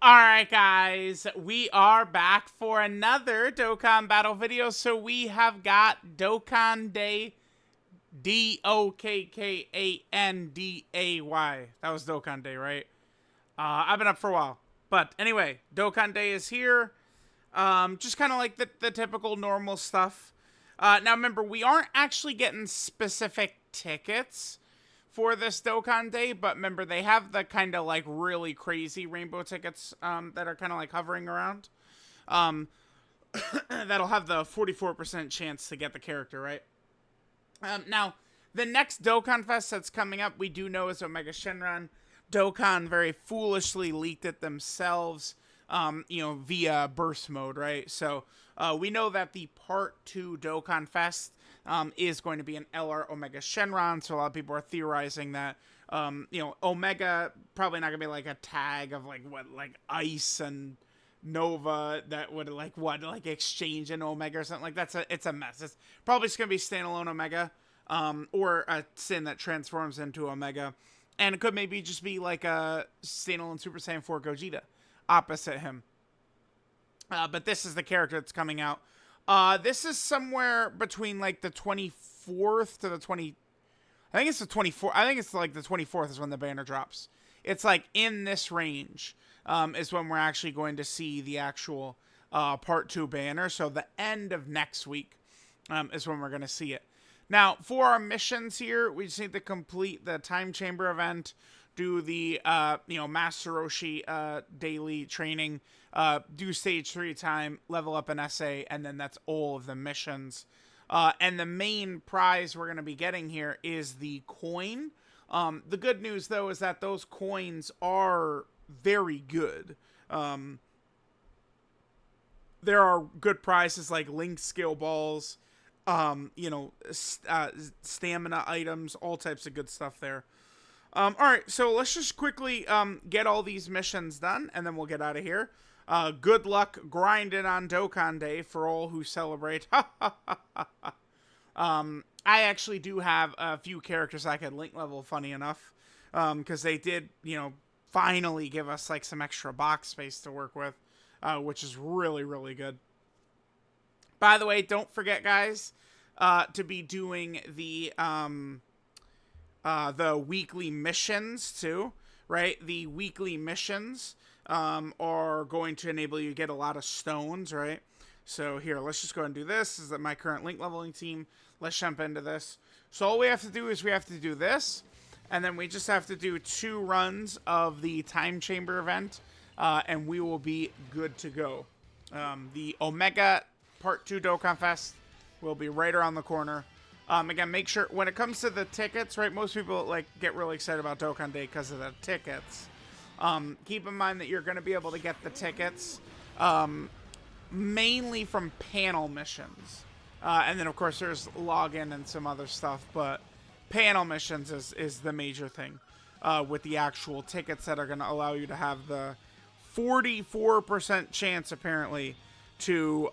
Alright guys, we are back for another Dokkan battle video. So we have got Dokkan Day, Dokkanday. That was Dokkan Day, right? I've been up for a while. But anyway, Dokkan Day is here. Just kind of like the typical normal stuff. Now remember, we aren't actually getting specific tickets for this Dokkan Day, but remember, they have the kind of like really crazy rainbow tickets that are kind of like hovering around. That'll have the 44% chance to get the character, right? Now, the next Dokkan Fest that's coming up, we do know is Omega Shenron. Dokkan very foolishly leaked it themselves, via burst mode, right? So we know that the Part 2 Dokkan Fest is going to be an LR Omega Shenron, so a lot of people are theorizing that, Omega probably not going to be like a tag of like Ice and Nova that would like exchange an Omega or something like that. It's a mess. It's probably just going to be standalone Omega, or a Sin that transforms into Omega. And it could maybe just be like a standalone Super Saiyan 4 Gogeta opposite him. But this is the character that's coming out. This is somewhere between like the 24th to the 20... I think it's the 24th. I think it's like the 24th is when the banner drops. It's like in this range is when we're actually going to see the actual Part 2 banner. So the end of next week is when we're going to see it. Now, for our missions here, we just need to complete the Time Chamber event, do the, Master Roshi daily training, do Stage 3 time, level up an SA, and then that's all of the missions. And the main prize we're going to be getting here is the coin. The good news, though, is that those coins are very good. There are good prizes like Link Skill Balls, stamina items, all types of good stuff there. Alright, so let's just quickly get all these missions done, and then we'll get out of here. Good luck grinding on Dokkan Day for all who celebrate. I actually do have a few characters I could link level, funny enough, because they did, finally give us like some extra box space to work with, which is really, really good. By the way, don't forget, guys, to be doing the weekly missions too, right? The weekly missions are going to enable you to get a lot of stones, right? So here, let's just go and do this. This is my current link leveling team. Let's jump into this. So all we have to do is we have to do this, and then we just have to do 2 runs of the Time Chamber event, and we will be good to go. The Omega Part 2 Dokkan Fest will be right around the corner. Again, make sure, when it comes to the tickets, right, most people, like, get really excited about Dokkan Day because of the tickets. Keep in mind that you're going to be able to get the tickets, mainly from panel missions. And then, of course, there's login and some other stuff, but panel missions is the major thing, with the actual tickets that are going to allow you to have the 44% chance, apparently, to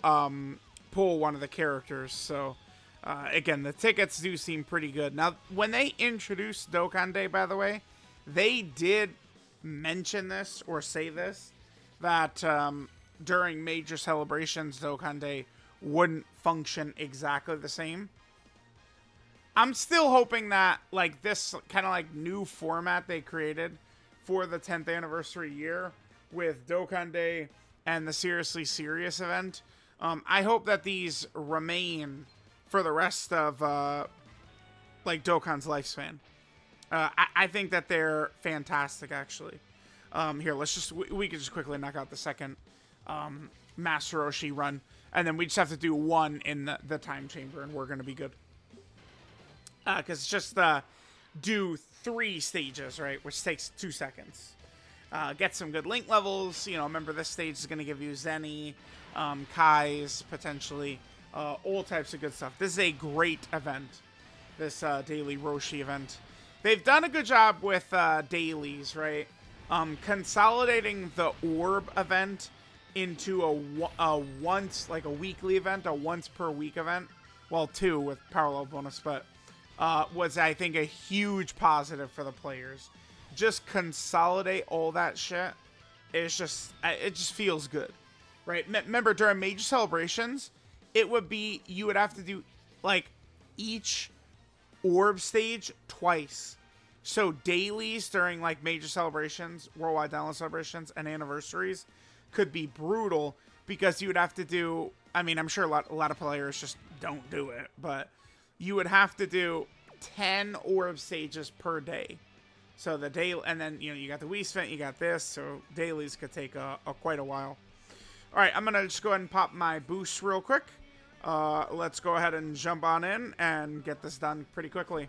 pull one of the characters. So again, the tickets do seem pretty good. Now, when they introduced Dokkan Day, by the way, they did mention this or say this, that during major celebrations, Dokkan Day wouldn't function exactly the same. I'm still hoping that like this kind of like new format they created for the 10th anniversary year with Dokkan Day and the Seriously Serious event, I hope that these remain for the rest of like Dokkan's lifespan. I think that they're fantastic, actually. Here, let's just we can just quickly knock out the second Master Roshi run, and then we just have to do 1 in the Time Chamber, and we're gonna be good. Because it's just do 3 stages, right, which takes 2 seconds. Get some good link levels. Remember, this stage is going to give you Zenny, Kai's, potentially, all types of good stuff. This is a great event, this daily Roshi event. They've done a good job with dailies, right? Consolidating the Orb event into a once, like a weekly event, a once per week event. Well, 2 with parallel bonus, but was, I think, a huge positive for the players. Just consolidate all that shit it just feels good, right? Remember, during major celebrations, it would be, you would have to do, like, each orb stage twice. So dailies during, like, major celebrations, worldwide download celebrations, and anniversaries could be brutal, because you would have to do, I mean, I'm sure a lot of players just don't do it, but you would have to do 10 orb stages per day. So the day, and then, you know, you got the Wii Spent, you got this, so dailies could take quite a while. All right, I'm going to just go ahead and pop my boost real quick. Let's go ahead and jump on in and get this done pretty quickly.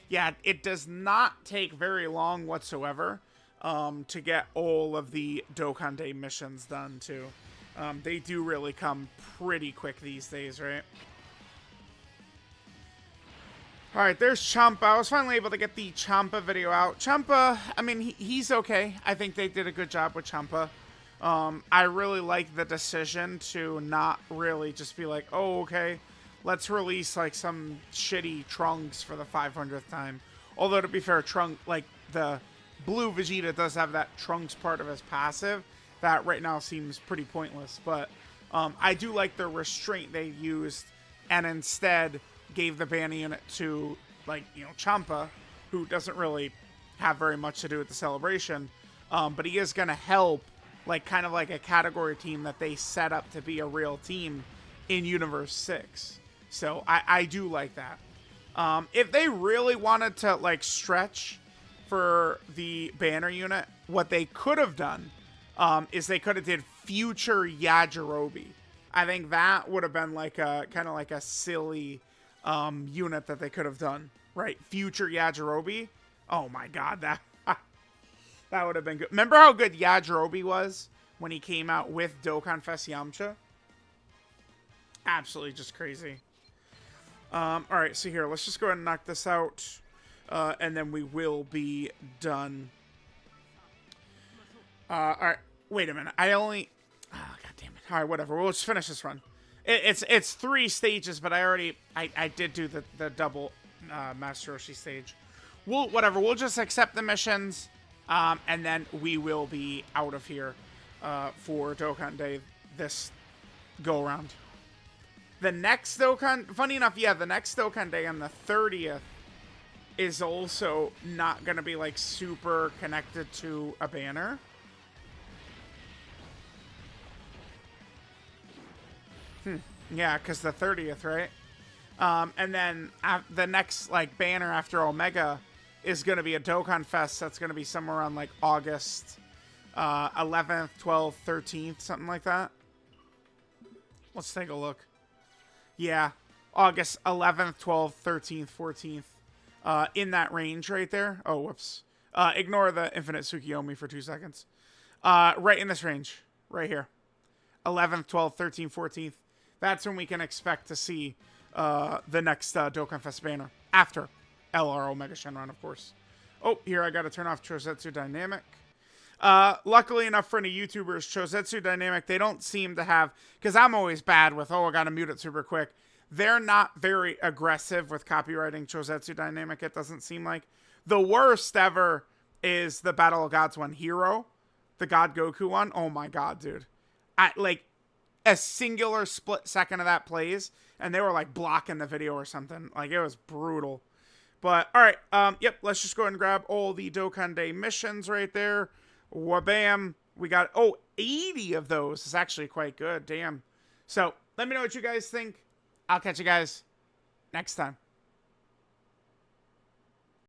Yeah, it does not take very long whatsoever to get all of the Dokkan Day missions done, too. They do really come pretty quick these days, right? Alright, there's Champa. I was finally able to get the Champa video out. Champa, I mean, he's okay. I think they did a good job with Champa. I really like the decision to not really just be like, oh, okay, let's release, like, some shitty Trunks for the 500th time. Although, to be fair, like, the blue Vegeta does have that Trunks part of his passive that right now seems pretty pointless. But I do like the restraint they used, and instead gave the banner unit to, like, you know, Champa, who doesn't really have very much to do with the celebration, but he is going to help, like, kind of like a category team that they set up to be a real team in Universe 6. So I do like that. If they really wanted to, like, stretch for the banner unit, what they could have done is they could have did future Yajirobe. I think that would have been like a kind of like a silly unit that they could have done, right? Future Yajirobe. Oh my god, that that would have been good. Remember how good Yajirobe was when he came out with DOKKANFEST Yamcha? Absolutely just crazy. All right, so here, let's just go ahead and knock this out, and then we will be done. All right, wait a minute. Oh, god damn it. All right, whatever. We'll just finish this run. It's 3 stages, but I did do the double Master Roshi stage. Whatever. We'll just accept the missions, and then we will be out of here for Dokkan Day this go around. The next Dokkan, funny enough, yeah, the next Dokkan Day on the 30th is also not gonna be like super connected to a banner. Yeah, because the 30th, right? And then the next, like, banner after Omega is going to be a Dokkan Fest. That's going to be somewhere around, like, August 11th, 12th, 13th, something like that. Let's take a look. Yeah, August 11th, 12th, 13th, 14th. In that range right there. Oh, whoops. Ignore the Infinite Tsukiyomi for 2 seconds. Right in this range. Right here. 11th, 12th, 13th, 14th. That's when we can expect to see the next Dokkan Fest banner. After LR Omega Shenron, of course. Oh, here I got to turn off Chosetsu Dynamic. Luckily enough for any YouTubers, Chosetsu Dynamic, they don't seem to have... Because I'm always bad with, oh, I got to mute it super quick. They're not very aggressive with copywriting Chosetsu Dynamic, it doesn't seem like. The worst ever is the Battle of Gods one, Hero. The God Goku one. Oh my god, dude. Like... a singular split second of that plays, and they were, like, blocking the video or something. Like, it was brutal. But, alright, yep, let's just go ahead and grab all the Dokkan Day missions right there. Wabam. We got, 80 of those. It's actually quite good. Damn. So, let me know what you guys think. I'll catch you guys next time.